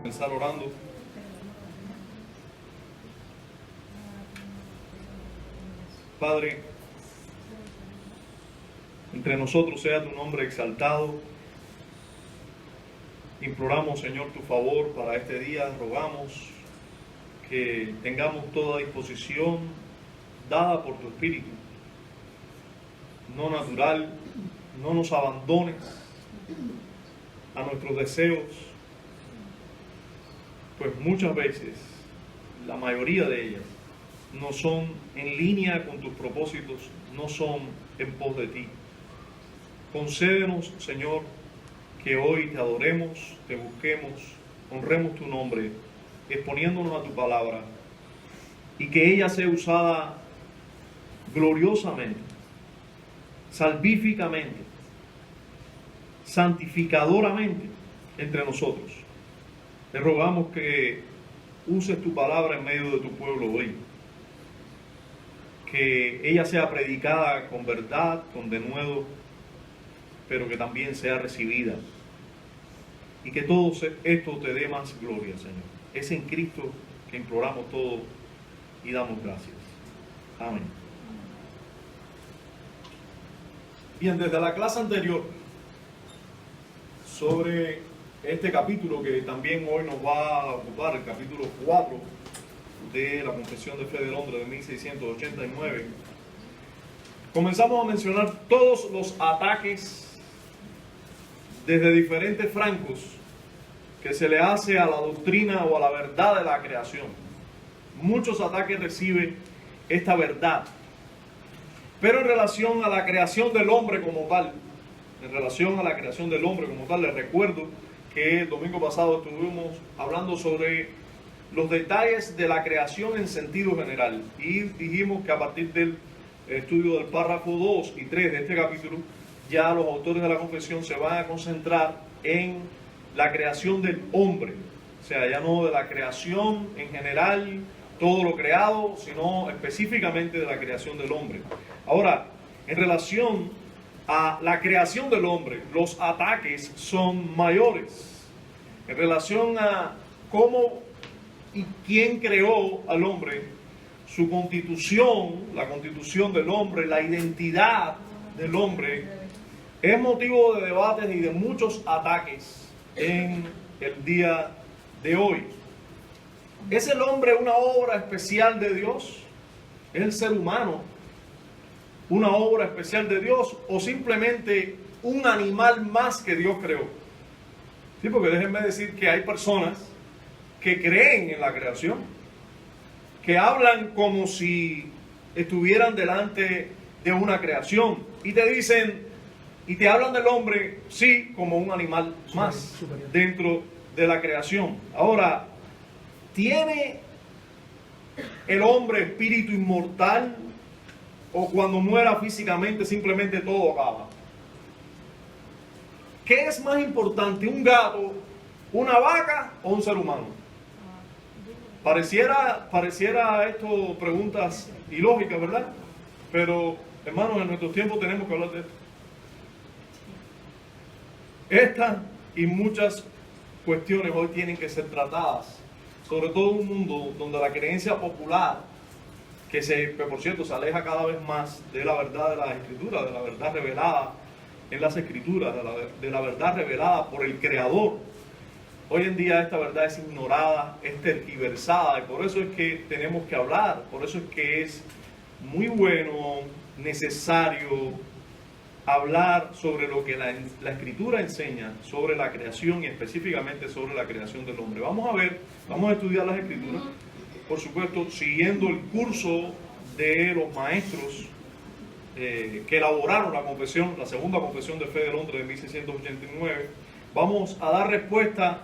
comenzar orando. Padre, entre nosotros sea tu nombre exaltado. Imploramos, Señor, tu favor para este día. Rogamos que tengamos toda disposición dada por tu Espíritu. No natural, no nos abandones a nuestros deseos, pues muchas veces, la mayoría de ellas, no son en línea con tus propósitos, no son en pos de ti. Concédenos, Señor, que hoy te adoremos, te busquemos, honremos tu nombre, exponiéndonos a tu palabra, y que ella sea usada gloriosamente, salvíficamente, santificadoramente entre nosotros. Te rogamos que uses tu palabra en medio de tu pueblo hoy, que ella sea predicada con verdad, con denuedo, pero que también sea recibida, y que todo esto te dé más gloria, Señor. Es en Cristo que imploramos todo y damos gracias. Amén. Bien, desde la clase anterior sobre este capítulo que también hoy nos va a ocupar, el capítulo 4 de la Confesión de Fe del Hombre de 1689, comenzamos a mencionar todos los ataques desde diferentes francos que se le hace a la doctrina o a la verdad de la creación. Muchos ataques recibe esta verdad, pero en relación a la creación del hombre como tal, les recuerdo que el domingo pasado estuvimos hablando sobre los detalles de la creación en sentido general, y dijimos que a partir del estudio del párrafo 2 y 3 de este capítulo, ya los autores de la confesión se van a concentrar en la creación del hombre, o sea, ya no de la creación en general, todo lo creado, sino específicamente de la creación del hombre. Ahora, en relación a la creación del hombre, los ataques son mayores. En relación a cómo y quién creó al hombre, su constitución, la constitución del hombre, la identidad del hombre, es motivo de debates y de muchos ataques en el día de hoy. ¿Es el hombre una obra especial de Dios? ¿Es el ser humano una obra especial de Dios o simplemente un animal más que Dios creó? Sí, porque déjenme decir que hay personas que creen en la creación, que hablan como si estuvieran delante de una creación y te dicen y te hablan del hombre, sí, como un animal más dentro de la creación. Ahora, ¿tiene el hombre espíritu inmortal o cuando muera físicamente simplemente todo acaba? ¿Qué es más importante, un gato, una vaca o un ser humano? Pareciera esto preguntas ilógicas, ¿verdad? Pero, hermanos, en nuestros tiempos tenemos que hablar de esto. Esta y muchas cuestiones hoy tienen que ser tratadas, sobre todo en un mundo donde la creencia popular, que por cierto se aleja cada vez más de la verdad de las Escrituras, de la verdad revelada en las Escrituras, de la verdad revelada por el Creador. Hoy en día esta verdad es ignorada, es tergiversada, y por eso es que tenemos que hablar, por eso es que es muy bueno, necesario hablar sobre lo que la Escritura enseña sobre la creación y específicamente sobre la creación del hombre. Vamos a estudiar las Escrituras, por supuesto, siguiendo el curso de los maestros que elaboraron la confesión, la segunda confesión de fe del hombre de 1689. Vamos a dar respuesta,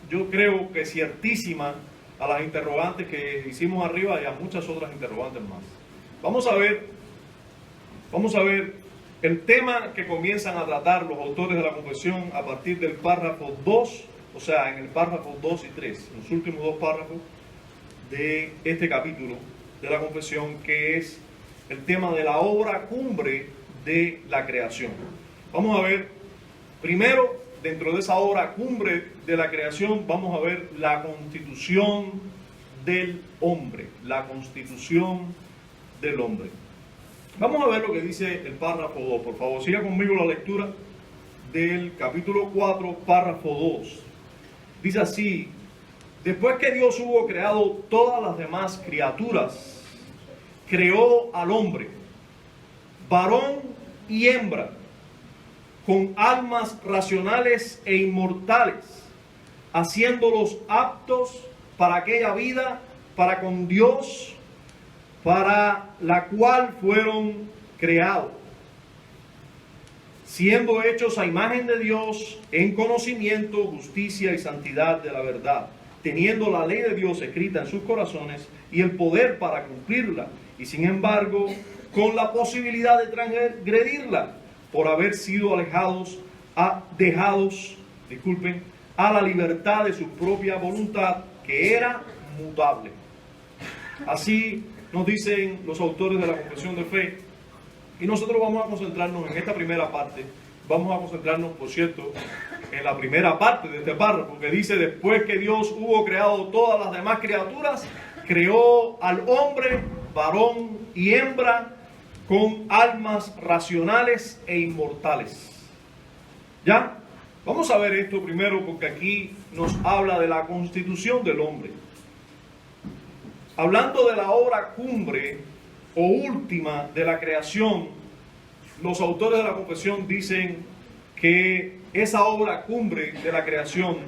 yo creo que ciertísima, a las interrogantes que hicimos arriba y a muchas otras interrogantes más. Vamos a ver el tema que comienzan a tratar los autores de la confesión a partir del párrafo 2, o sea, en el párrafo 2 y 3, los últimos dos párrafos de este capítulo de la confesión, que es el tema de la obra cumbre de la creación. Vamos a ver primero dentro de esa obra cumbre de la creación, vamos a ver la constitución del hombre. La constitución del hombre. Vamos a ver lo que dice el párrafo 2. Por favor, siga conmigo la lectura del capítulo 4, párrafo 2. Dice así: después que Dios hubo creado todas las demás criaturas, creó al hombre, varón y hembra, con almas racionales e inmortales, haciéndolos aptos para aquella vida, para con Dios, para la cual fueron creados, siendo hechos a imagen de Dios en conocimiento, justicia y santidad de la verdad, teniendo la ley de Dios escrita en sus corazones y el poder para cumplirla, y sin embargo con la posibilidad de transgredirla, por haber sido dejados a la libertad de su propia voluntad, que era mutable. Así nos dicen los autores de la Confesión de Fe, y nosotros vamos a concentrarnos en esta primera parte. Vamos a concentrarnos, por cierto, en la primera parte de este párrafo, que dice: después que Dios hubo creado todas las demás criaturas, creó al hombre, varón y hembra, con almas racionales e inmortales. ¿Ya? Vamos a ver esto primero, porque aquí nos habla de la constitución del hombre. Hablando de la obra cumbre o última de la creación, los autores de la Confesión dicen que esa obra cumbre de la creación,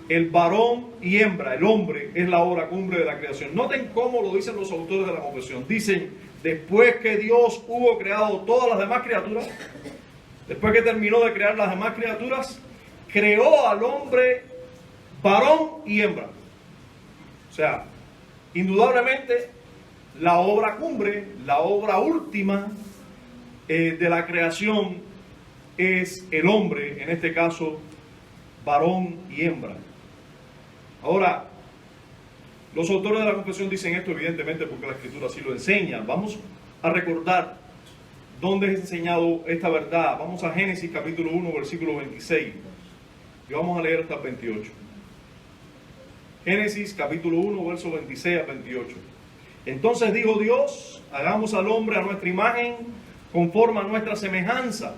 el varón y hembra, el hombre, es la obra cumbre de la creación. Noten cómo lo dicen los autores de la Confesión. Dicen: después que Dios hubo creado todas las demás criaturas, después que terminó de crear las demás criaturas, creó al hombre, varón y hembra. O sea, indudablemente la obra cumbre, la obra última de la creación es el hombre, en este caso varón y hembra. Ahora, los autores de la Confesión dicen esto evidentemente porque la Escritura así lo enseña. Vamos a recordar dónde es enseñado esta verdad. Vamos a Génesis capítulo 1, versículo 26, y vamos a leer hasta el 28. Génesis capítulo 1, verso 26 a 28. Entonces dijo Dios: hagamos al hombre a nuestra imagen, conforme a nuestra semejanza,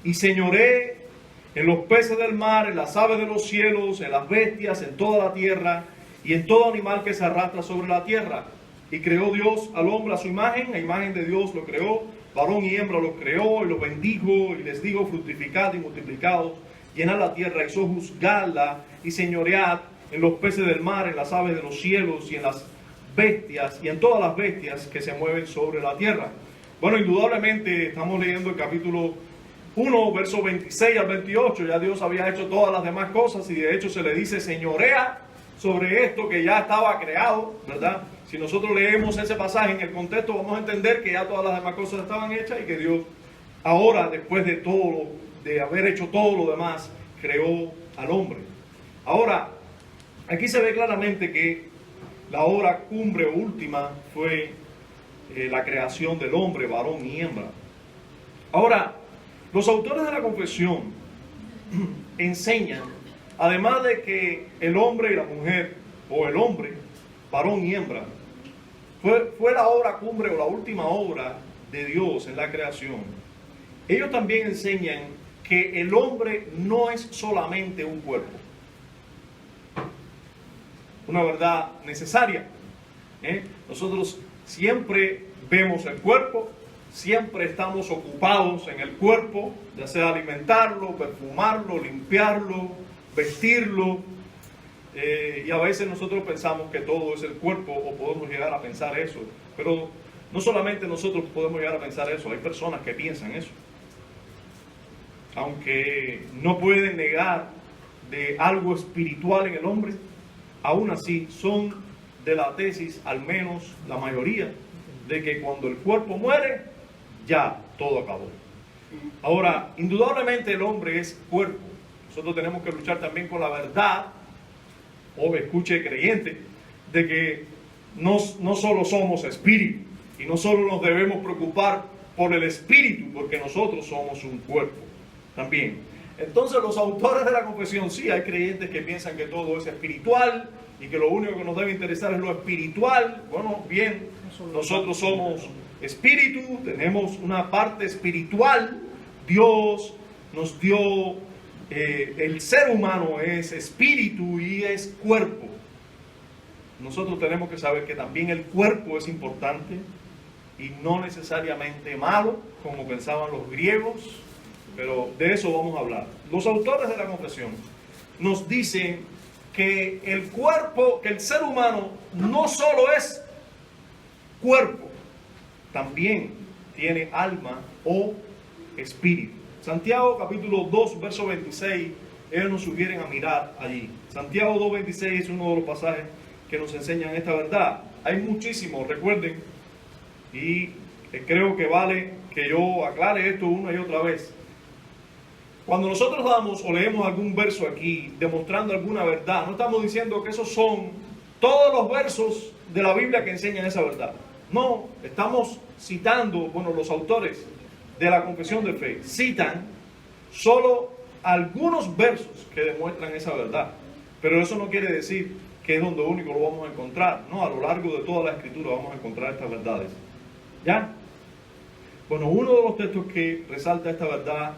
y señoree en los peces del mar, en las aves de los cielos, en las bestias, en toda la tierra, y en todo animal que se arrastra sobre la tierra. Y creó Dios al hombre a su imagen, a imagen de Dios lo creó, varón y hembra los creó, y los bendijo, y les dijo: fructificad y multiplicados, llenad la tierra y sojuzgadla, y señoread en los peces del mar, en las aves de los cielos, y en las bestias, y en todas las bestias que se mueven sobre la tierra. Bueno, indudablemente estamos leyendo el capítulo 1, verso 26 al 28. Ya Dios había hecho todas las demás cosas, y de hecho se le dice: señorea sobre esto que ya estaba creado, ¿verdad? Si nosotros leemos ese pasaje en el contexto, vamos a entender que ya todas las demás cosas estaban hechas, y que Dios ahora, después de todo, de haber hecho todo lo demás, creó al hombre. Ahora, aquí se ve claramente que la obra cumbre o última fue la creación del hombre, varón y hembra. Ahora, los autores de la Confesión enseñan, además de que el hombre y la mujer, o el hombre, varón y hembra, fue la obra cumbre o la última obra de Dios en la creación, ellos también enseñan que el hombre no es solamente un cuerpo. Una verdad necesaria. Nosotros siempre vemos el cuerpo, siempre estamos ocupados en el cuerpo, ya sea alimentarlo, perfumarlo, limpiarlo, vestirlo, y a veces nosotros pensamos que todo es el cuerpo, o podemos llegar a pensar eso, pero no solamente nosotros podemos llegar a pensar eso, hay personas que piensan eso, aunque no pueden negar de algo espiritual en el hombre. Aún así son de la tesis, al menos la mayoría, de que cuando el cuerpo muere, ya todo acabó. Ahora, indudablemente el hombre es cuerpo. Nosotros tenemos que luchar también con la verdad, o escuche creyente, de que no solo somos espíritu, y no solo nos debemos preocupar por el espíritu, porque nosotros somos un cuerpo también. Entonces los autores de la confesión, sí, hay creyentes que piensan que todo es espiritual y que lo único que nos debe interesar es lo espiritual. Bueno, bien, nosotros somos espíritu, tenemos una parte espiritual. Dios nos dio, el ser humano es espíritu y es cuerpo. Nosotros tenemos que saber que también el cuerpo es importante y no necesariamente malo, como pensaban los griegos, pero de eso vamos a hablar. Los autores de la confesión nos dicen que el cuerpo, que el ser humano no solo es cuerpo, también tiene alma o espíritu. Santiago capítulo 2, verso 26, ellos nos sugieren a mirar allí. Santiago 2:26 es uno de los pasajes que nos enseñan esta verdad. Hay muchísimos, recuerden, y creo que vale que yo aclare esto una y otra vez. Cuando nosotros damos o leemos algún verso aquí demostrando alguna verdad, no estamos diciendo que esos son todos los versos de la Biblia que enseñan esa verdad. No, estamos citando, bueno, los autores de la confesión de fe citan solo algunos versos que demuestran esa verdad. Pero eso no quiere decir que es donde único lo vamos a encontrar. No, a lo largo de toda la escritura vamos a encontrar estas verdades. ¿Ya? Bueno, uno de los textos que resalta esta verdad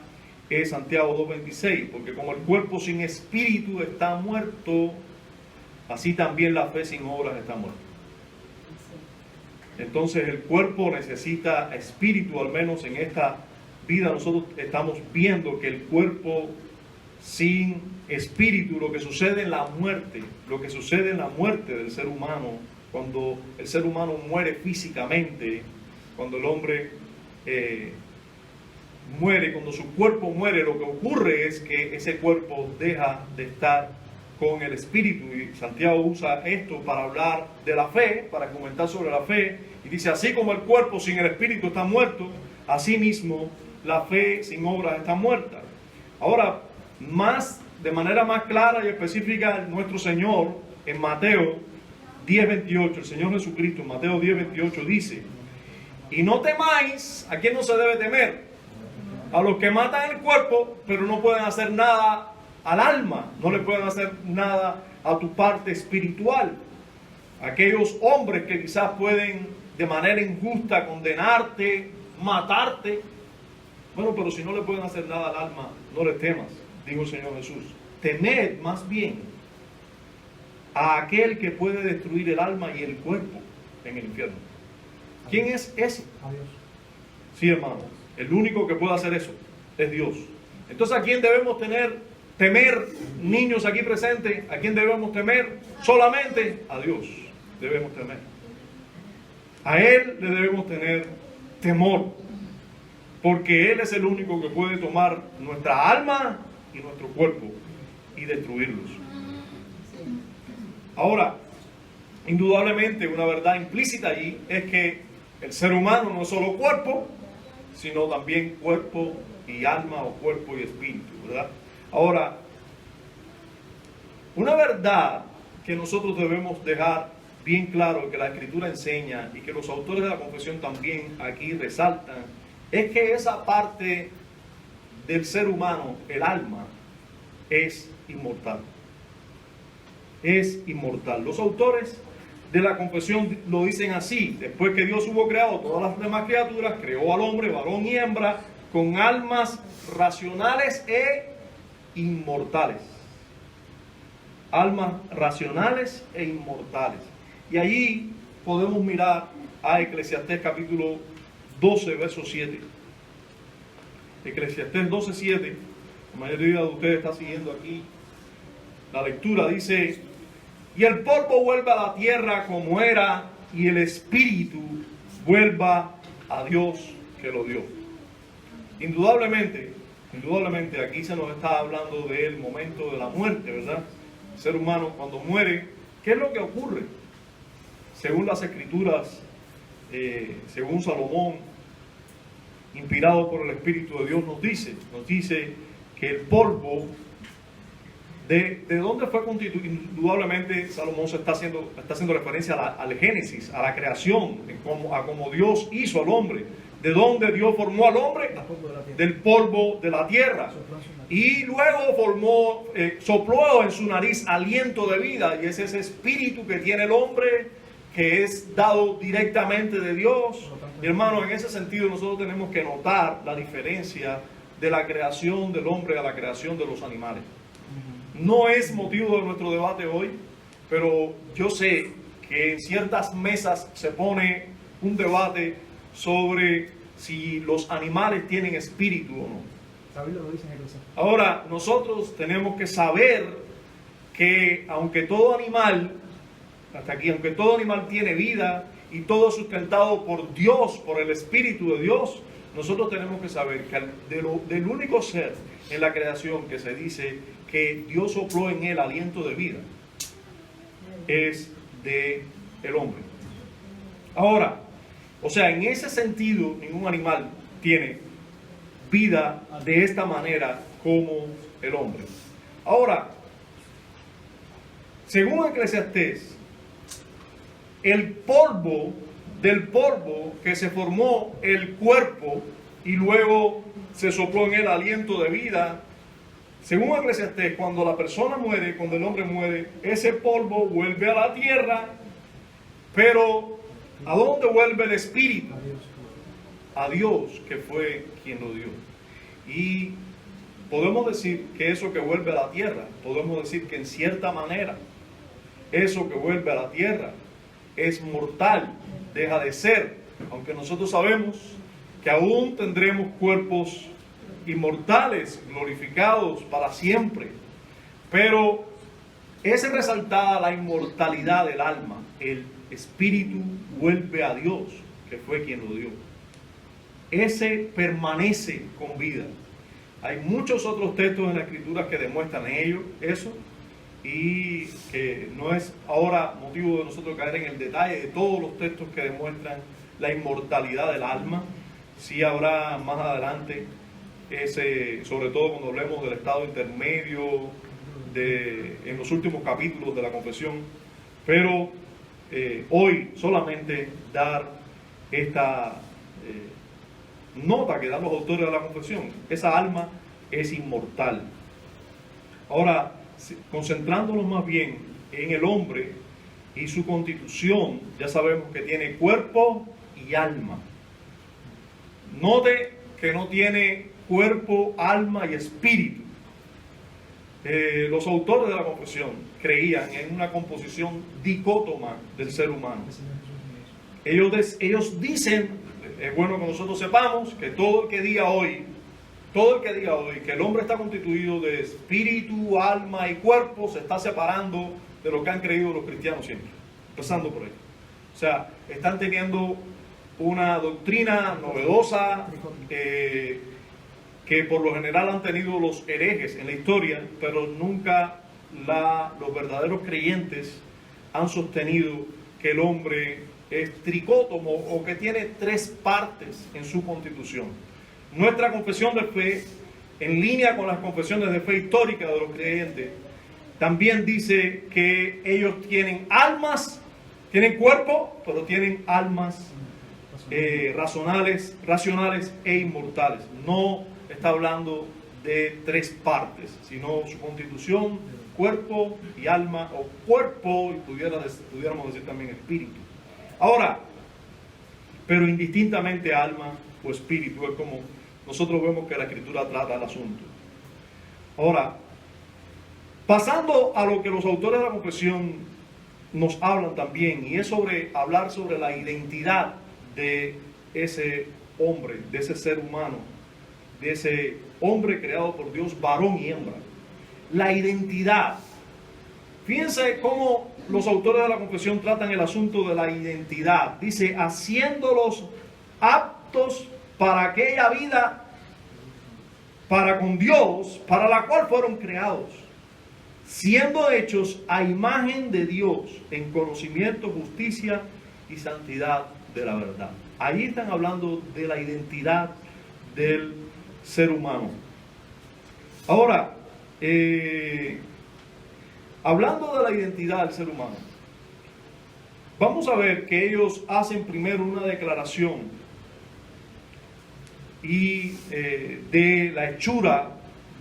es Santiago 2:26, porque como el cuerpo sin espíritu está muerto, así también la fe sin obras está muerta. Entonces el cuerpo necesita espíritu, al menos en esta vida nosotros estamos viendo que el cuerpo sin espíritu, lo que sucede en la muerte, del ser humano, cuando el ser humano muere físicamente, cuando el hombre muere, cuando su cuerpo muere, lo que ocurre es que ese cuerpo deja de estar con el espíritu. Y Santiago usa esto para hablar de la fe, para comentar sobre la fe, y dice: así como el cuerpo sin el espíritu está muerto, así mismo la fe sin obras está muerta. Ahora, de manera más clara y específica, nuestro Señor en Mateo 10:28, el Señor Jesucristo en Mateo 10:28 dice: y no temáis. ¿A quién no se debe temer? A los que matan el cuerpo, pero no pueden hacer nada al alma, no le pueden hacer nada a tu parte espiritual. Aquellos hombres que quizás pueden de manera injusta condenarte, matarte. Bueno, pero si no le pueden hacer nada al alma, no le temas, dijo el Señor Jesús. Temed más bien a aquel que puede destruir el alma y el cuerpo en el infierno. ¿Quién es ese? Adiós. Sí, hermano, el único que puede hacer eso es Dios. Entonces, ¿a quién debemos temer, niños aquí presentes? ¿A quién debemos temer? Solamente a Dios debemos temer. A Él le debemos tener temor, porque Él es el único que puede tomar nuestra alma y nuestro cuerpo y destruirlos. Ahora, indudablemente una verdad implícita allí es que el ser humano no es solo cuerpo, sino también cuerpo y alma, o cuerpo y espíritu, ¿verdad? Ahora, una verdad que nosotros debemos dejar bien claro, que la Escritura enseña y que los autores de la confesión también aquí resaltan, es que esa parte del ser humano, el alma, es inmortal. Es inmortal. Los autores de la confesión lo dicen así: después que Dios hubo creado todas las demás criaturas, creó al hombre, varón y hembra, con almas racionales e inmortales. Almas racionales e inmortales. Y allí podemos mirar a Eclesiastés capítulo 12, verso 7. Eclesiastés 12, 7. La mayoría de ustedes está siguiendo aquí la lectura. Dice: y el polvo vuelve a la tierra como era, y el espíritu vuelva a Dios que lo dio. Indudablemente aquí se nos está hablando del momento de la muerte, ¿verdad? El ser humano cuando muere, ¿qué es lo que ocurre? Según las Escrituras, según Salomón, inspirado por el Espíritu de Dios, nos dice que el polvo, ¿de dónde fue constituido? Indudablemente Salomón está haciendo referencia al Génesis, a la creación, a cómo Dios hizo al hombre. ¿De dónde Dios formó al hombre? Del polvo de la tierra. Y luego sopló en su nariz aliento de vida, y es ese espíritu que tiene el hombre, que es dado directamente de Dios. Y hermano, en ese sentido nosotros tenemos que notar la diferencia de la creación del hombre a la creación de los animales. No es motivo de nuestro debate hoy, pero yo sé que en ciertas mesas se pone un debate sobre si los animales tienen espíritu o no. Ahora, nosotros tenemos que saber que aunque todo animal, hasta aquí, aunque todo animal tiene vida y todo es sustentado por Dios, por el Espíritu de Dios, nosotros tenemos que saber que del único ser en la creación que se dice que Dios sopló en él aliento de vida, es de el hombre. Ahora, o sea, en ese sentido, ningún animal tiene vida de esta manera como el hombre. Ahora, según Eclesiastés, del polvo que se formó el cuerpo y luego se sopló en él aliento de vida, según Eclesiastés, cuando la persona muere, cuando el hombre muere, ese polvo vuelve a la tierra, pero ¿a dónde vuelve el espíritu? A Dios, que fue quien lo dio. Y podemos decir que eso que vuelve a la tierra, podemos decir que en cierta manera, eso que vuelve a la tierra es mortal, deja de ser, aunque nosotros sabemos que aún tendremos cuerpos inmortales, glorificados para siempre, pero es resaltada la inmortalidad del alma. El espíritu vuelve a Dios, que fue quien lo dio. Ese permanece con vida. Hay muchos otros textos en la Escritura que demuestran eso, y que no es ahora motivo de nosotros caer en el detalle de todos los textos que demuestran la inmortalidad del alma. Sí habrá más adelante, sobre todo cuando hablemos del estado intermedio, en los últimos capítulos de la confesión, pero hoy solamente dar esta nota que dan los autores de la confesión: esa alma es inmortal. Ahora, concentrándonos más bien en el hombre y su constitución, ya sabemos que tiene cuerpo y alma. Note que no tiene cuerpo, alma y espíritu. Los autores de la confesión creían en una composición dicótoma del ser humano. Ellos dicen, es bueno que nosotros sepamos, que todo el que diga hoy que el hombre está constituido de espíritu, alma y cuerpo, se está separando de lo que han creído los cristianos siempre, empezando por ahí. O sea, están teniendo una doctrina novedosa que por lo general han tenido los herejes en la historia, pero nunca los verdaderos creyentes han sostenido que el hombre es tricótomo o que tiene tres partes en su constitución. Nuestra confesión de fe, en línea con las confesiones de fe históricas de los creyentes, también dice que ellos tienen almas, tienen cuerpo, pero tienen almas racionales e inmortales. No está hablando de tres partes, sino su constitución, cuerpo y alma, o cuerpo, y pudiéramos decir también espíritu. Ahora, pero indistintamente alma o espíritu, es como nosotros vemos que la Escritura trata el asunto. Ahora, pasando a lo que los autores de la confesión nos hablan también, y es hablar sobre la identidad de ese hombre, de ese ser humano, de ese hombre creado por Dios, varón y hembra. La identidad. Fíjense cómo los autores de la confesión tratan el asunto de la identidad. Dice, haciéndolos aptos para aquella vida, para con Dios, para la cual fueron creados, siendo hechos a imagen de Dios en conocimiento, justicia y santidad de la verdad. Ahí están hablando de la identidad del ser humano. Ahora, hablando de la identidad del ser humano, vamos a ver que ellos hacen primero una declaración de la hechura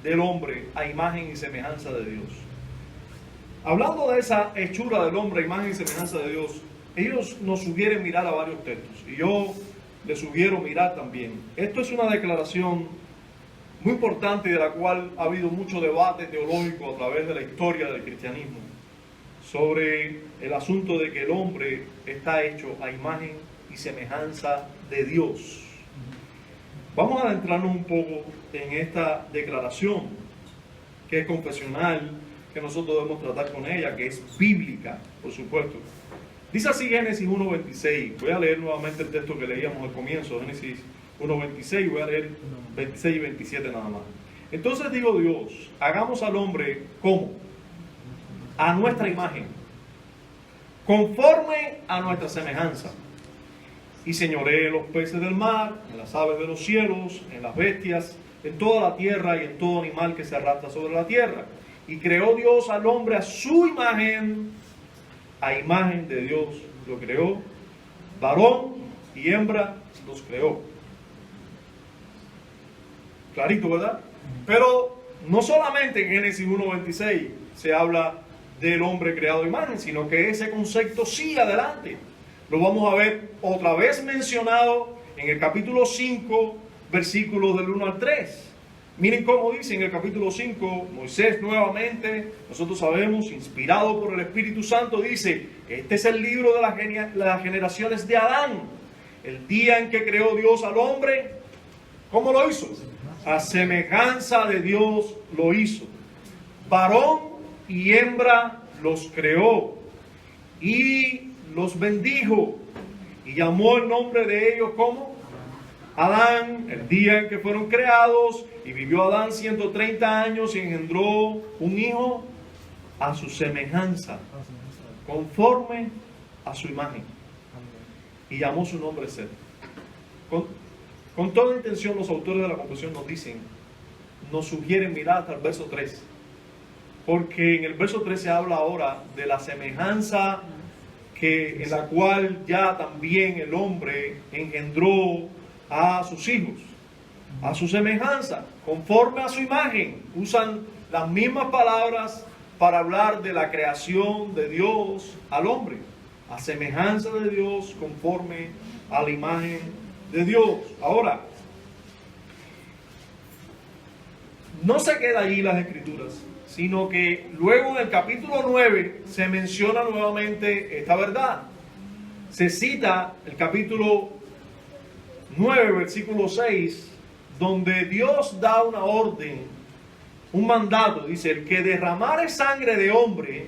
del hombre a imagen y semejanza de Dios. Hablando de esa hechura del hombre a imagen y semejanza de Dios, ellos nos sugieren mirar a varios textos y yo les sugiero mirar también. Esto es una declaración muy importante de la cual ha habido mucho debate teológico a través de la historia del cristianismo sobre el asunto de que el hombre está hecho a imagen y semejanza de Dios. Vamos a adentrarnos un poco en esta declaración que es confesional, que nosotros debemos tratar con ella, que es bíblica, por supuesto. Dice así Génesis 1.26. Voy a leer nuevamente el texto que leíamos al comienzo, Génesis 1.26, voy a leer 26 y 27 nada más. Entonces digo Dios, hagamos al hombre ¿cómo? A nuestra imagen, conforme a nuestra semejanza, y señoree en los peces del mar, en las aves de los cielos, en las bestias, en toda la tierra y en todo animal que se arrastra sobre la tierra. Y creó Dios al hombre a su imagen, a imagen de Dios lo creó, varón y hembra los creó. Clarito, ¿verdad? Pero no solamente en Génesis 1.26 se habla del hombre creado a imagen, sino que ese concepto sigue adelante. Lo vamos a ver otra vez mencionado en el capítulo 5, versículos del 1 al 3. Miren cómo dice en el capítulo 5, Moisés nuevamente, nosotros sabemos, inspirado por el Espíritu Santo, dice, este es el libro de las generaciones de Adán. El día en que creó Dios al hombre, ¿cómo lo hizo? A semejanza de Dios lo hizo. Varón y hembra los creó y los bendijo y llamó el nombre de ellos como Adán, el día en que fueron creados, y vivió Adán 130 años y engendró un hijo a su semejanza, conforme a su imagen, y llamó su nombre Seth. Con toda intención los autores de la confesión nos dicen, nos sugieren mirar hasta el verso 3, porque en el verso 3 se habla ahora de la semejanza en la cual ya también el hombre engendró a sus hijos, a su semejanza, conforme a su imagen. Usan las mismas palabras para hablar de la creación de Dios al hombre, a semejanza de Dios, conforme a la imagen de Dios. Ahora, no se queda allí las escrituras, sino que luego en el capítulo 9 se menciona nuevamente esta verdad. Se cita el capítulo 9, versículo 6, donde Dios da una orden, un mandato. Dice, el que derramare sangre de hombre,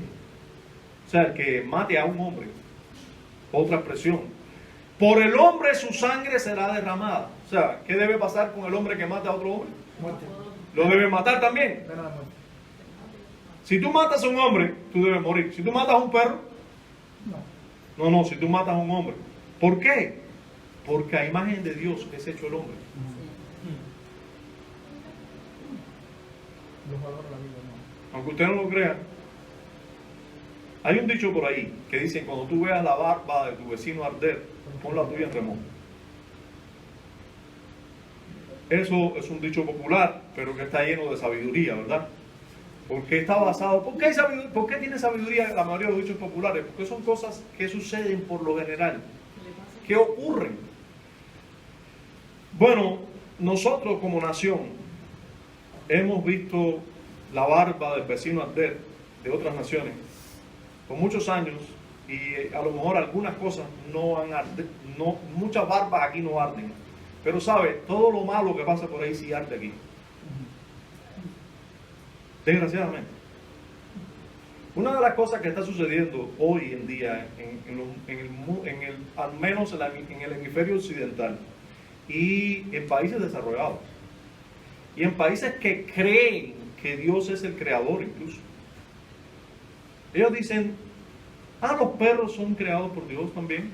o sea, el que mate a un hombre, otra expresión, por el hombre su sangre será derramada. O sea, ¿qué debe pasar con el hombre que mata a otro hombre? Muerte. Lo debe matar también. Pena de muerte. Si tú matas a un hombre, tú debes morir. Si tú matas a un perro, no, si tú matas a un hombre. ¿Por qué? Porque a imagen de Dios es hecho el hombre. Los valora la vida, no. Aunque usted no lo crea, hay un dicho por ahí que dicen, cuando tú veas la barba de tu vecino arder, pon la tuya en remojo. Eso es un dicho popular, pero que está lleno de sabiduría, ¿verdad? Porque está basado, ¿por qué tiene sabiduría la mayoría de los dichos populares? Porque son cosas que suceden por lo general, que ocurren. Bueno, nosotros como nación hemos visto la barba del vecino arder de otras naciones por muchos años, y a lo mejor algunas cosas no han ardido, muchas barbas aquí no arden, pero sabe, todo lo malo que pasa por ahí sí arde aquí. Desgraciadamente. Una de las cosas que está sucediendo hoy en día, al menos en el hemisferio occidental y en países desarrollados, y en países que creen que Dios es el creador incluso, ellos dicen, los perros son creados por Dios también,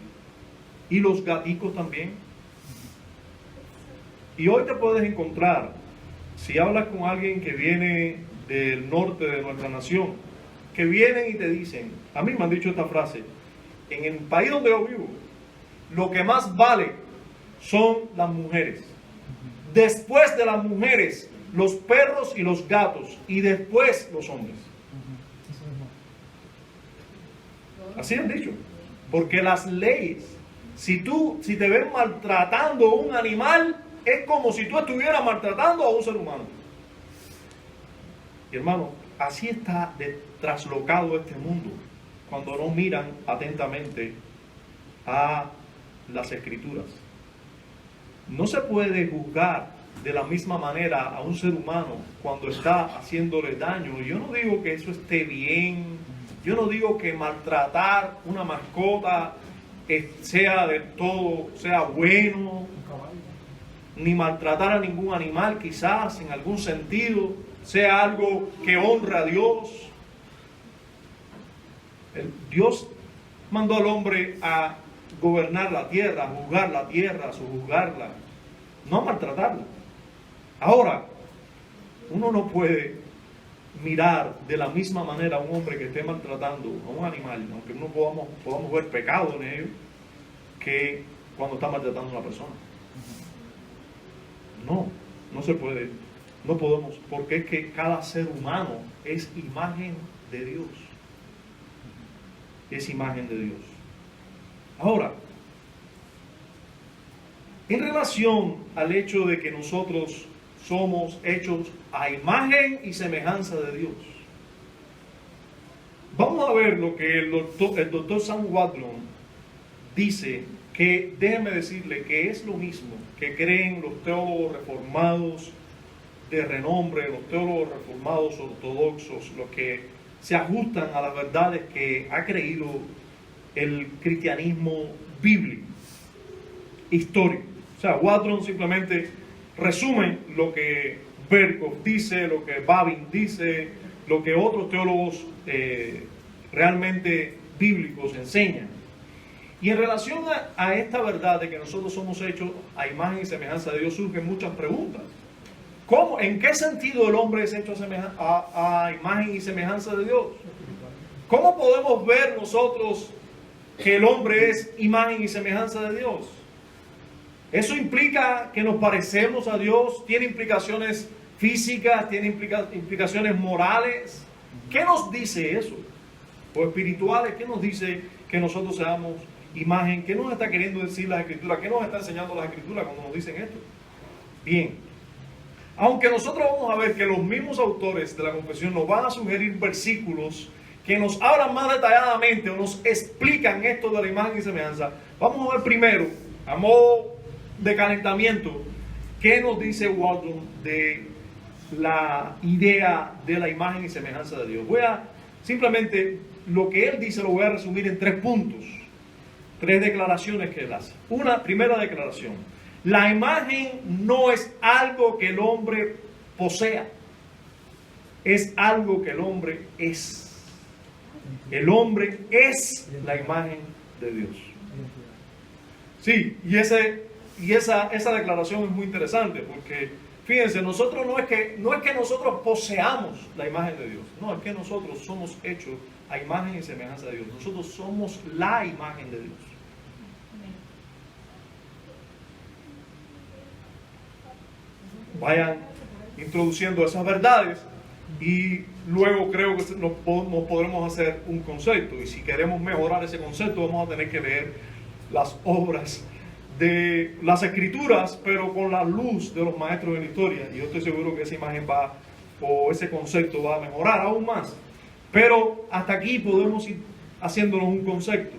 y los gaticos también. Y hoy te puedes encontrar, si hablas con alguien que viene del norte de nuestra nación, que vienen y te dicen, a mí me han dicho esta frase, en el país donde yo vivo, lo que más vale son las mujeres. Después de las mujeres los perros y los gatos, y después los hombres. Eso mismo. Así han dicho. Porque las leyes, si te ven maltratando a un animal, es como si tú estuvieras maltratando a un ser humano. Y hermano, así está traslocado este mundo, cuando no miran atentamente a las Escrituras. No se puede juzgar de la misma manera a un ser humano cuando está haciéndole daño. Yo no digo que eso esté bien, yo no digo que maltratar una mascota sea del todo, sea bueno, Un caballo. ni maltratar a ningún animal quizás en algún sentido sea algo que honra a Dios. Dios mandó al hombre a gobernar la tierra, a juzgar la tierra, a sojuzgarla, no a maltratarla. Ahora, uno no puede mirar de la misma manera a un hombre que esté maltratando a un animal, aunque no podamos ver pecado en ello, que cuando está maltratando a una persona. No se puede, no podemos, porque es que cada ser humano es imagen de Dios. Es imagen de Dios. Ahora, en relación al hecho de que nosotros somos hechos a imagen y semejanza de Dios, vamos a ver lo que el doctor Sam Wadron dice, que déjeme decirle que es lo mismo que creen los teólogos reformados de renombre, los teólogos reformados ortodoxos, los que se ajustan a las verdades que ha creído el cristianismo bíblico, histórico. O sea, Wadron simplemente resume lo que Berkov dice, lo que Babin dice, lo que otros teólogos realmente bíblicos enseñan. Y en relación a esta verdad de que nosotros somos hechos a imagen y semejanza de Dios, surgen muchas preguntas. ¿Cómo? ¿En qué sentido el hombre es hecho a imagen y semejanza de Dios? ¿Cómo podemos ver nosotros que el hombre es imagen y semejanza de Dios? ¿Eso implica que nos parecemos a Dios? ¿Tiene implicaciones físicas? ¿Tiene implicaciones morales? ¿Qué nos dice eso? O espirituales, ¿qué nos dice que nosotros seamos imagen? ¿Qué nos está queriendo decir las Escrituras? ¿Qué nos está enseñando las Escrituras cuando nos dicen esto? Bien, aunque nosotros vamos a ver que los mismos autores de la confesión nos van a sugerir versículos que nos hablan más detalladamente o nos explican esto de la imagen y semejanza, vamos a ver primero, a modo de calentamiento, qué nos dice Wadron de la idea de la imagen y semejanza de Dios. Voy a simplemente, lo que él dice lo voy a resumir en 3 puntos, 3 declaraciones que él hace. Primera declaración: la imagen no es algo que el hombre posea, es algo que el hombre es. El hombre es la imagen de Dios. Sí, y esa declaración es muy interesante, porque fíjense, nosotros no es que nosotros poseamos la imagen de Dios, no, es que nosotros somos hechos a imagen y semejanza de Dios. Nosotros somos la imagen de Dios. Vayan introduciendo esas verdades y luego creo que nos podremos hacer un concepto, y si queremos mejorar ese concepto vamos a tener que leer las obras de las Escrituras, pero con la luz de los maestros de la historia, y yo estoy seguro que esa imagen ese concepto va a mejorar aún más. Pero hasta aquí podemos ir haciéndonos un concepto.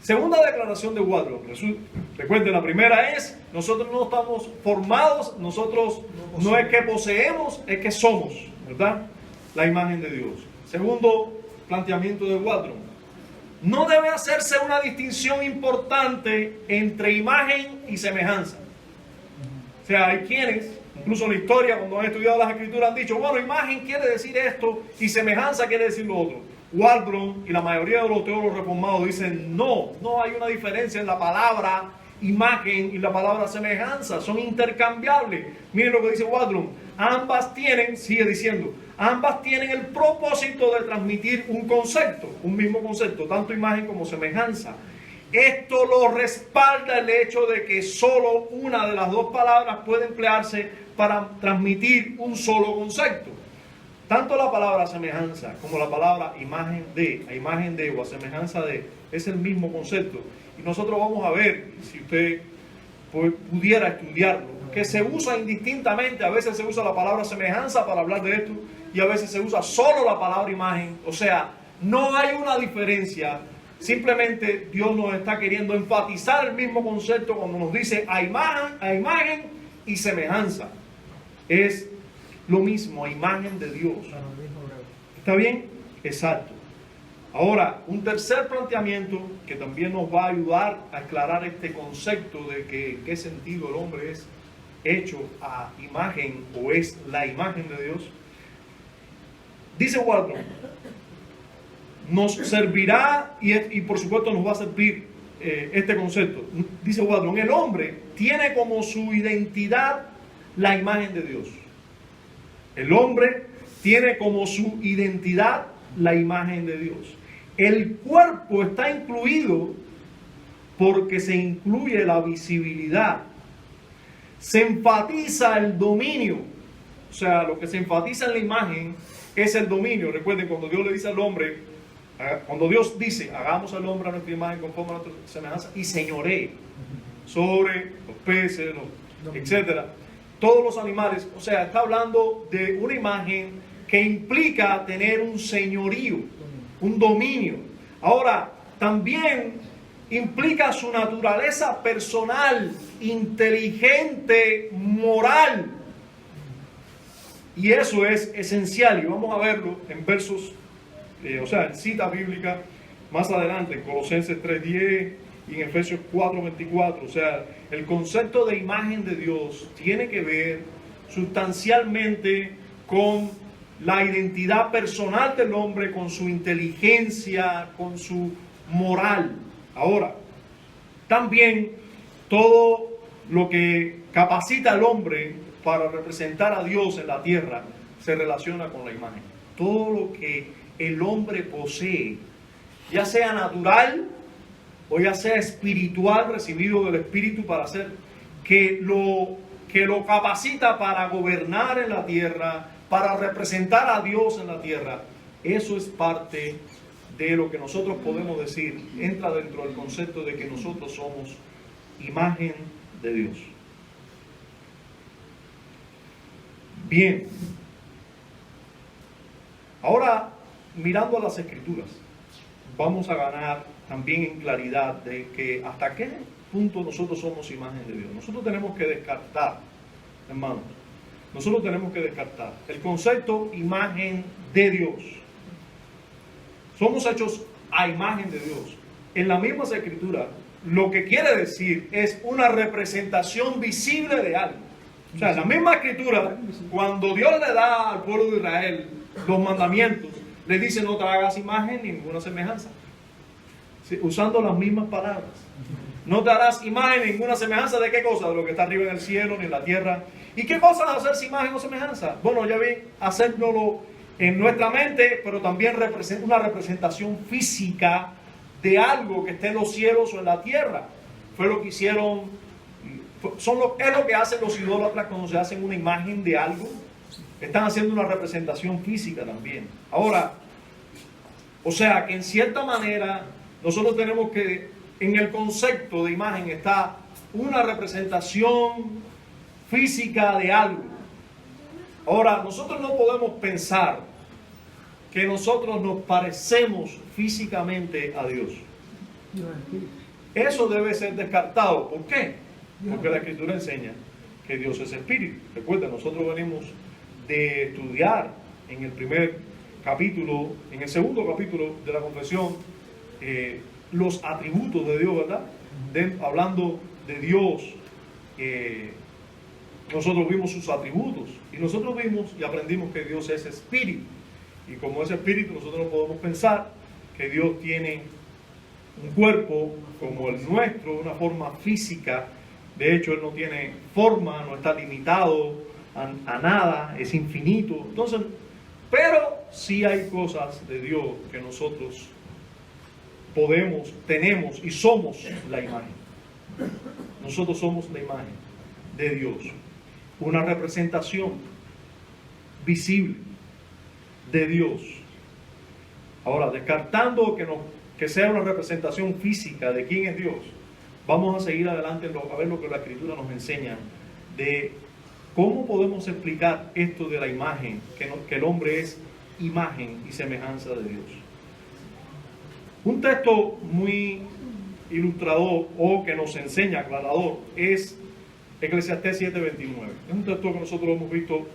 Segunda declaración de Wadron. Recuerden, la primera es: nosotros no estamos formados, nosotros no es que poseemos, es que somos, ¿verdad?, la imagen de Dios. Segundo planteamiento de Wadron: no debe hacerse una distinción importante entre imagen y semejanza. O sea, hay quienes, incluso en la historia, cuando han estudiado las Escrituras, han dicho, bueno, imagen quiere decir esto y semejanza quiere decir lo otro. Wadron y la mayoría de los teólogos reformados dicen, no hay una diferencia en la palabra imagen y la palabra semejanza, son intercambiables. Miren lo que dice Wadron: ambas tienen, sigue diciendo, ambas tienen el propósito de transmitir un concepto, un mismo concepto, tanto imagen como semejanza. Esto lo respalda el hecho de que solo una de las dos palabras puede emplearse para transmitir un solo concepto. Tanto la palabra semejanza como la palabra imagen de, a imagen de o a semejanza de, es el mismo concepto. Y nosotros vamos a ver, si usted pudiera estudiarlo, que se usa indistintamente. A veces se usa la palabra semejanza para hablar de esto y a veces se usa solo la palabra imagen. O sea, no hay una diferencia. Simplemente Dios nos está queriendo enfatizar el mismo concepto cuando nos dice a imagen y semejanza. Es lo mismo, a imagen de Dios. ¿Está bien? Exacto. Ahora, un tercer planteamiento que también nos va a ayudar a aclarar este concepto de que en qué sentido el hombre es hecho a imagen o es la imagen de Dios. Dice Waldron, nos servirá y por supuesto nos va a servir este concepto. Dice Waldron, el hombre tiene como su identidad la imagen de Dios. El hombre tiene como su identidad la imagen de Dios. El cuerpo está incluido porque se incluye la visibilidad. Se enfatiza el dominio. O sea, lo que se enfatiza en la imagen es el dominio. Recuerden, cuando Dios le dice al hombre, cuando Dios dice, hagamos al hombre a nuestra imagen conforme a nuestra semejanza y señoree sobre los peces, etcétera, todos los animales. O sea, está hablando de una imagen que implica tener un señorío, un dominio. Ahora, también implica su naturaleza personal, inteligente, moral. Y eso es esencial. Y vamos a verlo en versos, en cita bíblica más adelante, en Colosenses 3:10 y en Efesios 4:24. O sea, el concepto de imagen de Dios tiene que ver sustancialmente con la identidad personal del hombre, con su inteligencia, con su moral. Ahora, también todo lo que capacita al hombre para representar a Dios en la tierra se relaciona con la imagen. Todo lo que el hombre posee, ya sea natural o ya sea espiritual, recibido del Espíritu para hacer, que lo capacita para gobernar en la tierra, para representar a Dios en la tierra. Eso es parte de lo que nosotros podemos decir, entra dentro del concepto de que nosotros somos imagen de Dios. Bien. Ahora, mirando a las Escrituras, vamos a ganar también en claridad de que hasta qué punto nosotros somos imagen de Dios. Nosotros tenemos que descartar, hermanos, nosotros tenemos que descartar el concepto imagen de Dios. Somos hechos a imagen de Dios. En la misma Escritura, lo que quiere decir es una representación visible de algo. O sea, en la misma Escritura, cuando Dios le da al pueblo de Israel los mandamientos, le dice no te hagas imagen ni ninguna semejanza. Sí, usando las mismas palabras. No te harás imagen ni ninguna semejanza de qué cosa, de lo que está arriba en el cielo ni en la tierra. ¿Y qué cosa es hacerse imagen o semejanza? Bueno, ya ven, hacérnoslo en nuestra mente, pero también una representación física de algo que esté en los cielos o en la tierra. Fue lo que hicieron, es lo que hacen los idólatras cuando se hacen una imagen de algo. Están haciendo una representación física también. Ahora, o sea que en cierta manera nosotros tenemos que, en el concepto de imagen está una representación física de algo. Ahora, nosotros no podemos pensar que nosotros nos parecemos físicamente a Dios. Eso debe ser descartado. ¿Por qué? Porque la Escritura enseña que Dios es espíritu. Recuerda, nosotros venimos de estudiar en el primer capítulo, en el segundo capítulo de la confesión, los atributos de Dios, ¿verdad? Hablando de Dios, nosotros vimos sus atributos y nosotros vimos y aprendimos que Dios es espíritu. Y como es espíritu, nosotros no podemos pensar que Dios tiene un cuerpo como el nuestro, una forma física. De hecho, Él no tiene forma, no está limitado a nada, es infinito. Entonces, pero sí hay cosas de Dios que nosotros podemos, tenemos y somos la imagen. Nosotros somos la imagen de Dios. Una representación visible de Dios. Ahora, descartando que sea una representación física de quién es Dios, vamos a seguir adelante a ver lo que la Escritura nos enseña de cómo podemos explicar esto de la imagen, que el hombre es imagen y semejanza de Dios. Un texto muy ilustrador o que nos enseña, aclarador, es Eclesiastés 7:29. Es un texto que nosotros hemos visto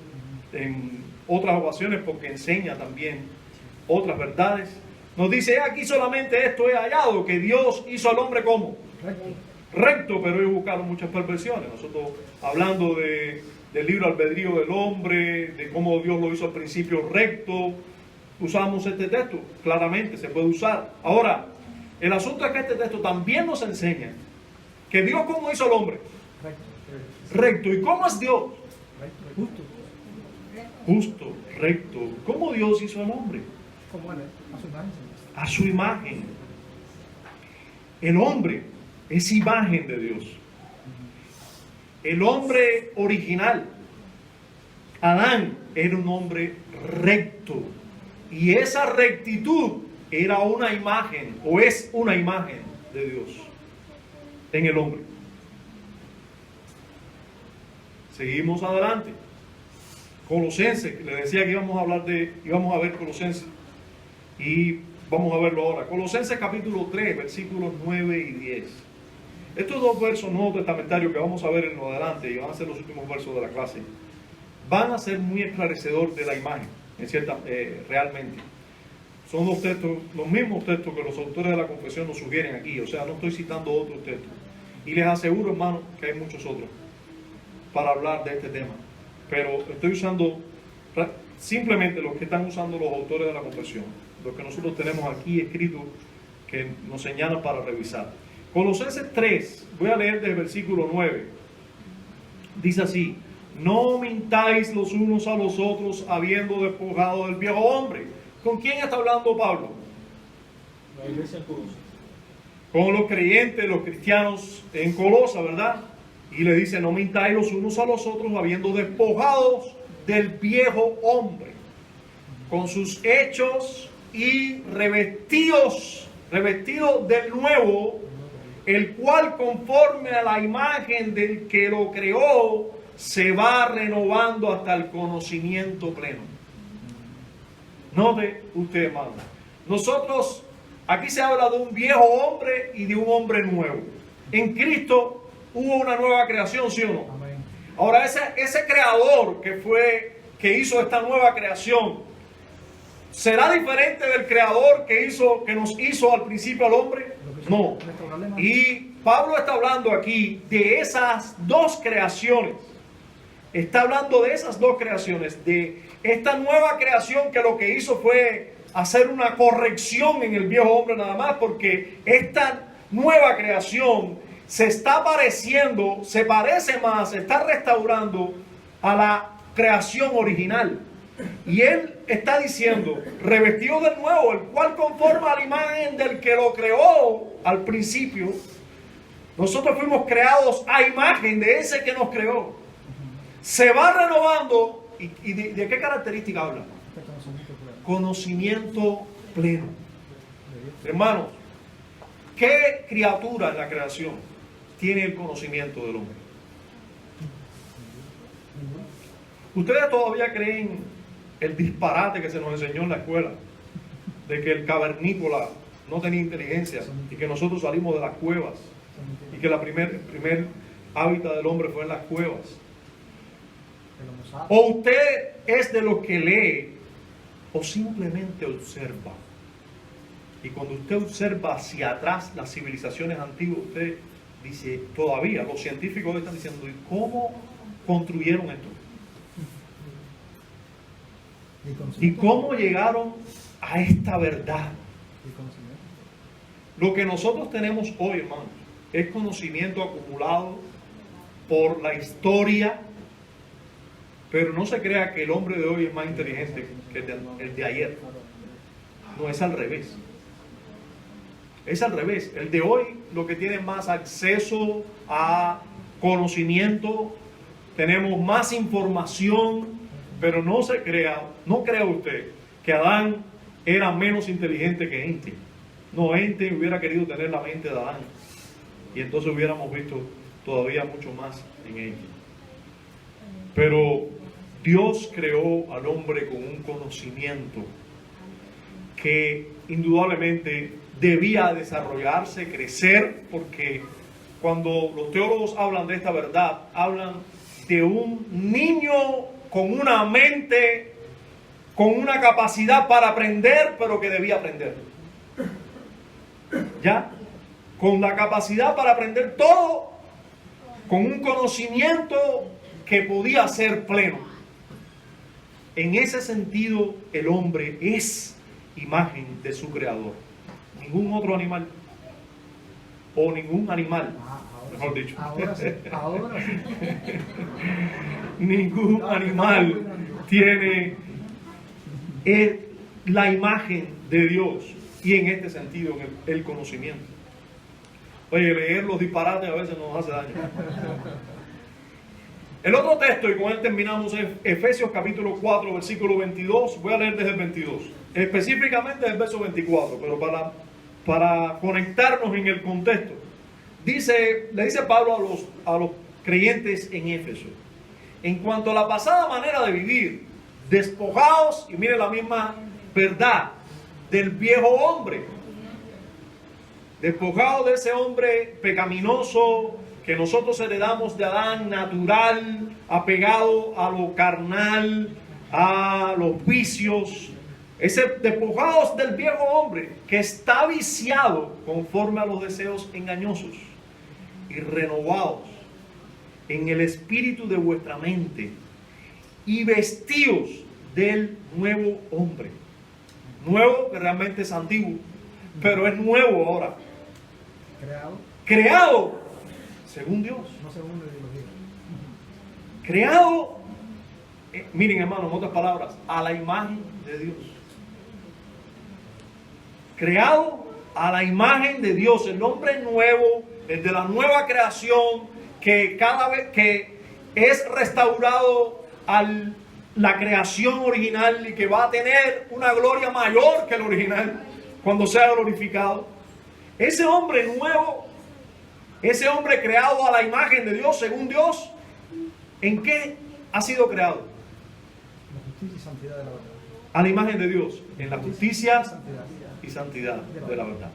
en otras ocasiones porque enseña también otras verdades. Nos dice, aquí solamente esto he hallado, que Dios hizo al hombre como recto, pero ellos buscaron muchas perversiones. Nosotros hablando del libre albedrío del hombre, de cómo Dios lo hizo al principio recto, usamos este texto, claramente se puede usar. Ahora, el asunto es que este texto también nos enseña que Dios cómo hizo al hombre recto. ¿Y cómo es Dios? Justo. Justo, recto. ¿Cómo Dios hizo al hombre? Como él, a su imagen. A su imagen. El hombre es imagen de Dios. El hombre original, Adán, era un hombre recto. Y esa rectitud era una imagen, o es una imagen de Dios en el hombre. Seguimos adelante. Colosenses, le decía que íbamos a ver Colosenses. Y vamos a verlo ahora. Colosenses capítulo 3, versículos 9 y 10. Estos dos versos nuevos testamentarios que vamos a ver en lo adelante, y van a ser los últimos versos de la clase, van a ser muy esclarecedor de la imagen, realmente. Son dos textos, los mismos textos que los autores de la confesión nos sugieren aquí, o sea, no estoy citando otros textos. Y les aseguro, hermano, que hay muchos otros para hablar de este tema. Pero estoy usando simplemente los que están usando los autores de la confesión, los que nosotros tenemos aquí escritos que nos señalan para revisar. Colosenses 3, voy a leer desde el versículo 9. Dice así: no mintáis los unos a los otros, habiendo despojado del viejo hombre. ¿Con quién está hablando Pablo? La iglesia en Colosa. Con los creyentes, los cristianos en Colosa, ¿verdad? Y le dice, no mintáis los unos a los otros, habiendo despojados del viejo hombre, con sus hechos, y revestidos del nuevo, el cual conforme a la imagen del que lo creó, se va renovando hasta el conocimiento pleno. Note usted, hermano, nosotros, aquí se habla de un viejo hombre y de un hombre nuevo. En Cristo hubo una nueva creación, ¿sí o no? Amén. Ahora, ese creador que hizo esta nueva creación, ¿será diferente del creador que nos hizo al principio al hombre? No. Y Pablo está hablando aquí de esas dos creaciones. Está hablando de esas dos creaciones, de esta nueva creación que lo que hizo fue hacer una corrección en el viejo hombre nada más, porque esta nueva creación se está pareciendo, se parece más, se está restaurando a la creación original. Y él está diciendo, revestido de nuevo, el cual conforma a la imagen del que lo creó al principio. Nosotros fuimos creados a imagen de ese que nos creó. Se va renovando. ¿Y de qué característica habla? Conocimiento pleno. Hermanos, ¿qué criatura en la creación tiene el conocimiento del hombre? ¿Ustedes todavía creen el disparate que se nos enseñó en la escuela de que el cavernícola no tenía inteligencia y que nosotros salimos de las cuevas y que el primer hábitat del hombre fue en las cuevas? ¿O usted es de los que lee o simplemente observa? Y cuando usted observa hacia atrás las civilizaciones antiguas, usted dice, todavía los científicos están diciendo, ¿y cómo construyeron esto? ¿Y cómo llegaron a esta verdad? Lo que nosotros tenemos hoy, hermanos, es conocimiento acumulado por la historia, pero no se crea que el hombre de hoy es más inteligente que el de ayer. No, es al revés. Es al revés. El de hoy lo que tiene más acceso a conocimiento, tenemos más información, pero no crea usted que Adán era menos inteligente que Ente. No, Ente hubiera querido tener la mente de Adán y entonces hubiéramos visto todavía mucho más en Ente. Pero Dios creó al hombre con un conocimiento que indudablemente debía desarrollarse, crecer, porque cuando los teólogos hablan de esta verdad, hablan de un niño con una mente, con una capacidad para aprender, pero que debía aprender. ¿Ya? Con la capacidad para aprender todo, con un conocimiento que podía ser pleno. En ese sentido, el hombre es imagen de su creador. Ningún otro animal, o ningún animal, mejor dicho. Ahora sí. Ningún animal tiene la imagen de Dios, y en este sentido el conocimiento. Oye, leer los disparates a veces nos hace daño. El otro texto, y con él terminamos, es Efesios capítulo 4, versículo 22. Voy a leer desde el 22, específicamente el verso 24, pero para conectarnos en el contexto. Le dice Pablo a los creyentes en Éfeso: en cuanto a la pasada manera de vivir, despojaos, y mire la misma verdad, del viejo hombre. Despojaos de ese hombre pecaminoso que nosotros heredamos de Adán, natural, apegado a lo carnal, a los vicios. Despojaos del viejo hombre que está viciado conforme a los deseos engañosos, y renovaos en el espíritu de vuestra mente, y vestíos del nuevo hombre. Nuevo, que realmente es antiguo, pero es nuevo ahora. Creado según Dios. No según la ideología. Creado, miren hermanos, en otras palabras, a la imagen de Dios. Creado a la imagen de Dios, el hombre nuevo, el de la nueva creación, que cada vez que es restaurado a la creación original y que va a tener una gloria mayor que el original cuando sea glorificado. Ese hombre nuevo, ese hombre creado a la imagen de Dios, según Dios, ¿en qué ha sido creado? La justicia y santidad de la verdad. A la imagen de Dios, en la justicia y santidad de la verdad.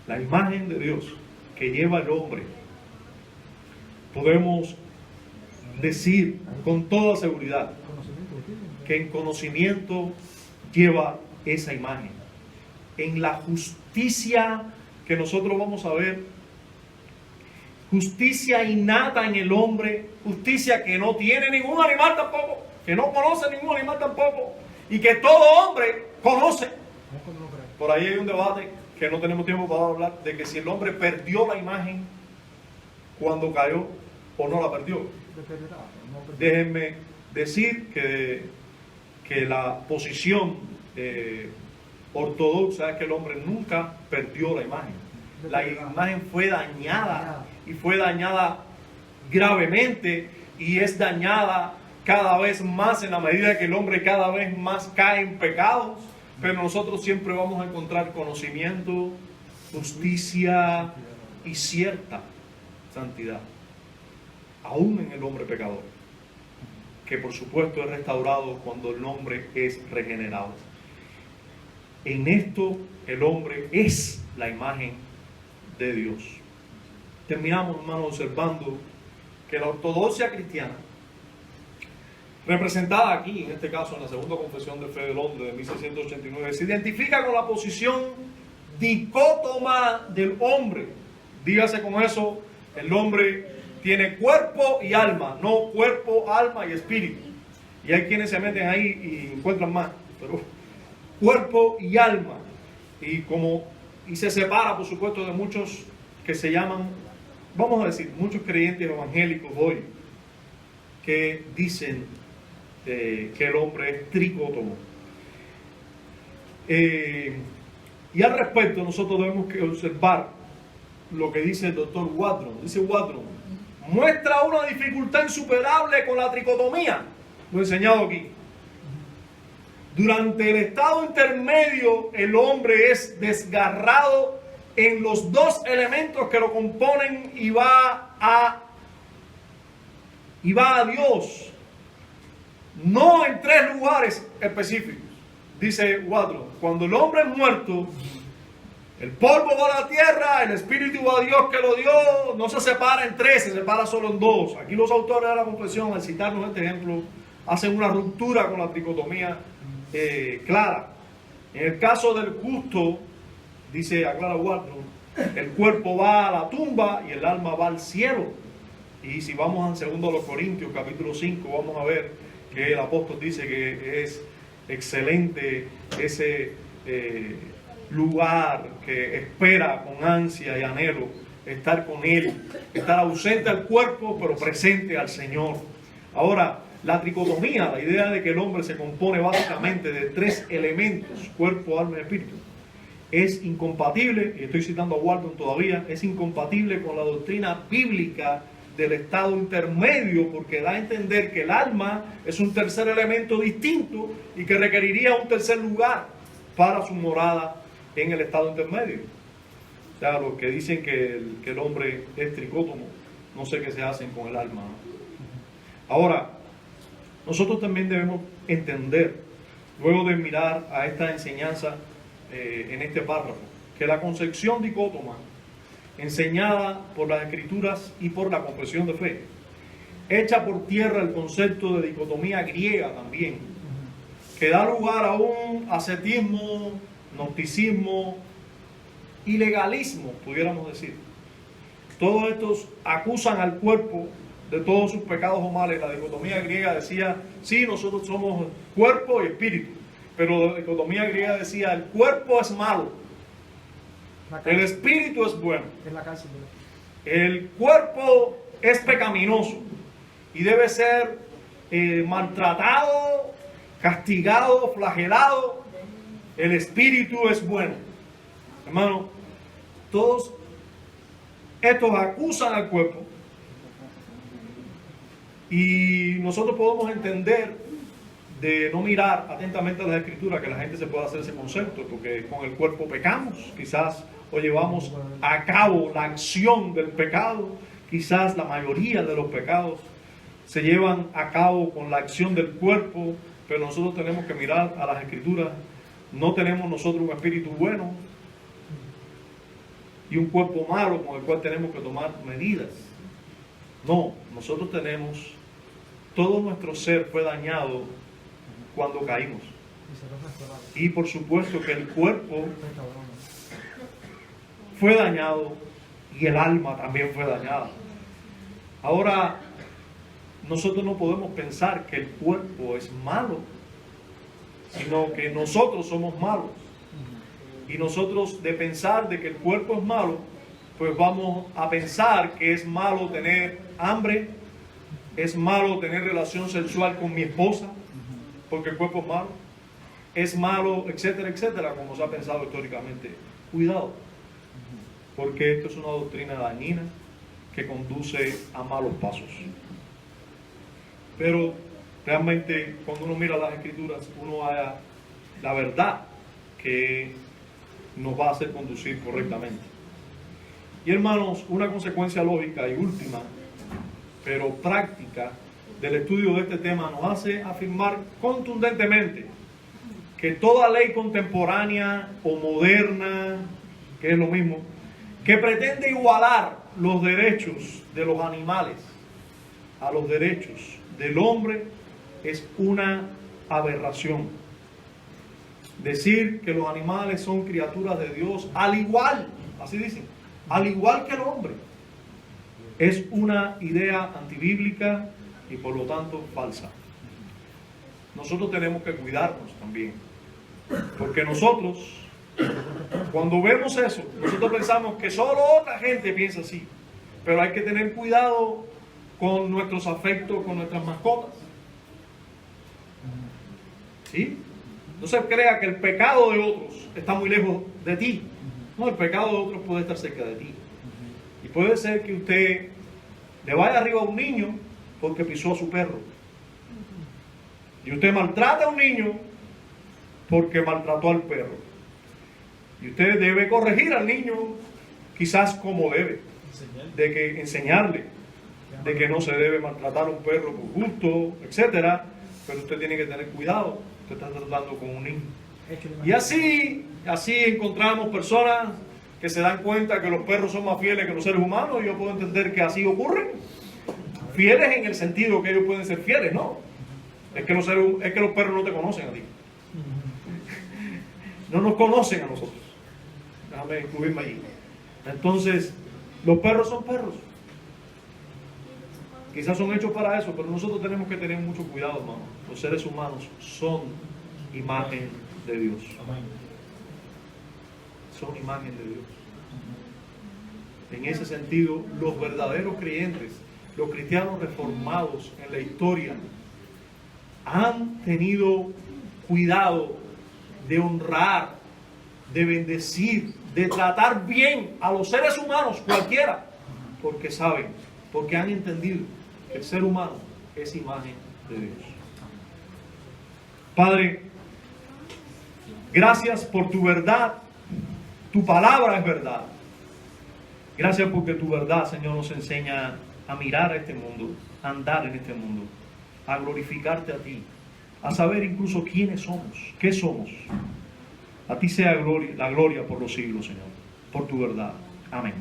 La imagen de Dios que lleva el hombre, podemos decir con toda seguridad que en conocimiento lleva esa imagen. En la justicia que nosotros vamos a ver, justicia innata en el hombre, justicia que no tiene ningún animal tampoco, que no conoce ningún animal tampoco, y que todo hombre conoce. Por ahí hay un debate que no tenemos tiempo para hablar, de que si el hombre perdió la imagen cuando cayó o no la perdió. Déjenme decir que la posición ortodoxa es que el hombre nunca perdió la imagen. La imagen fue dañada, y fue dañada gravemente, y es dañada cada vez más en la medida que el hombre cada vez más cae en pecados. Pero nosotros siempre vamos a encontrar conocimiento, justicia y cierta santidad, aún en el hombre pecador, que por supuesto es restaurado cuando el hombre es regenerado. En esto el hombre es la imagen de Dios. Terminamos, hermanos, observando que la ortodoxia cristiana, representada aquí, en este caso en la Segunda Confesión de Fe de Londres de 1689, se identifica con la posición dicótoma del hombre. Dígase con eso, el hombre tiene cuerpo y alma, no cuerpo, alma y espíritu. Y hay quienes se meten ahí y encuentran más, pero cuerpo y alma. Y se separa, por supuesto, de muchos que se llaman, vamos a decir, muchos creyentes evangélicos hoy, que dicen que el hombre es tricótomo. Y al respecto nosotros debemos que observar lo que dice el doctor Wadron. Dice Wadron, muestra una dificultad insuperable con la tricotomía. Lo he enseñado aquí. Durante el estado intermedio, el hombre es desgarrado en los dos elementos que lo componen y va a Dios, no en tres lugares específicos. Dice Wadron, cuando el hombre es muerto, el polvo va a la tierra, el espíritu va a Dios que lo dio, no se separa en tres, se separa solo en dos. Aquí los autores de la confesión, al citarnos este ejemplo, hacen una ruptura con la tricotomía clara. En el caso del justo, dice, aclara Wadron, el cuerpo va a la tumba y el alma va al cielo. Y si vamos a 2 Corintios capítulo 5, vamos a ver que el apóstol dice que es excelente ese lugar que espera con ansia y anhelo estar con Él, estar ausente al cuerpo pero presente al Señor. Ahora, la tricotomía, la idea de que el hombre se compone básicamente de tres elementos, cuerpo, alma y espíritu, es incompatible, y estoy citando a Walton todavía, es incompatible con la doctrina bíblica del estado intermedio, porque da a entender que el alma es un tercer elemento distinto y que requeriría un tercer lugar para su morada en el estado intermedio. O sea, los que dicen que el hombre es tricótomo, no sé qué se hacen con el alma. Ahora, nosotros también debemos entender, luego de mirar a esta enseñanza en este párrafo, que la concepción dicótoma enseñada por las Escrituras y por la confesión de fe, echa por tierra el concepto de dicotomía griega también, que da lugar a un ascetismo, gnosticismo y legalismo, pudiéramos decir. Todos estos acusan al cuerpo de todos sus pecados o males. La dicotomía griega decía, sí, nosotros somos cuerpo y espíritu, pero la dicotomía griega decía, el cuerpo es malo, el espíritu es bueno. Es la cárcel. El cuerpo es pecaminoso y debe ser maltratado, castigado, flagelado. El espíritu es bueno. Hermano, todos estos acusan al cuerpo y nosotros podemos entender de no mirar atentamente a las Escrituras que la gente se pueda hacer ese concepto, porque con el cuerpo pecamos, quizás o llevamos a cabo la acción del pecado, quizás la mayoría de los pecados se llevan a cabo con la acción del cuerpo, pero nosotros tenemos que mirar a las Escrituras. No tenemos nosotros un espíritu bueno y un cuerpo malo con el cual tenemos que tomar medidas. No, nosotros tenemos, todo nuestro ser fue dañado cuando caímos. Y por supuesto que el cuerpo fue dañado y el alma también fue dañada. Ahora, nosotros no podemos pensar que el cuerpo es malo, sino que nosotros somos malos. Y nosotros, de pensar de que el cuerpo es malo, pues vamos a pensar que es malo tener hambre, es malo tener relación sexual con mi esposa, porque el cuerpo es malo, es malo, etcétera, etcétera, como se ha pensado históricamente. Cuidado, porque esto es una doctrina dañina que conduce a malos pasos. Pero realmente cuando uno mira las Escrituras, uno haya la verdad que nos va a hacer conducir correctamente. Y hermanos, una consecuencia lógica y última, pero práctica, del estudio de este tema nos hace afirmar contundentemente que toda ley contemporánea o moderna, que es lo mismo, que pretende igualar los derechos de los animales a los derechos del hombre, es una aberración. Decir que los animales son criaturas de Dios, al igual, así dicen, al igual que el hombre, es una idea antibíblica y por lo tanto falsa. Nosotros tenemos que cuidarnos también, porque nosotros, cuando vemos eso, nosotros pensamos que solo otra gente piensa así, pero hay que tener cuidado con nuestros afectos, con nuestras mascotas. ¿Sí? No se crea que el pecado de otros está muy lejos de ti. No, el pecado de otros puede estar cerca de ti. Y puede ser que usted le vaya arriba a un niño porque pisó a su perro. Y usted maltrata a un niño porque maltrató al perro. Y usted debe corregir al niño quizás como debe. De que enseñarle de que no se debe maltratar a un perro por gusto, etcétera. Pero usted tiene que tener cuidado. Usted está tratando con un niño. Y así encontramos personas que se dan cuenta que los perros son más fieles que los seres humanos. Y yo puedo entender que así ocurre. Fieles en el sentido que ellos pueden ser fieles, ¿no? Es que los perros no te conocen a ti. No nos conocen a nosotros. Déjame incluirme allí. Entonces, los perros son perros. Quizás son hechos para eso, pero nosotros tenemos que tener mucho cuidado, hermano. Los seres humanos son imagen de Dios. Son imagen de Dios. En ese sentido, los verdaderos creyentes, los cristianos reformados en la historia, han tenido cuidado de honrar, de bendecir, de tratar bien a los seres humanos, cualquiera, porque saben, porque han entendido que el ser humano es imagen de Dios. Padre, gracias por tu verdad. Tu palabra es verdad. Gracias porque tu verdad, Señor, nos enseña a mirar a este mundo, a andar en este mundo, a glorificarte a ti, a saber incluso quiénes somos, qué somos. A ti sea la gloria por los siglos, Señor, por tu verdad. Amén.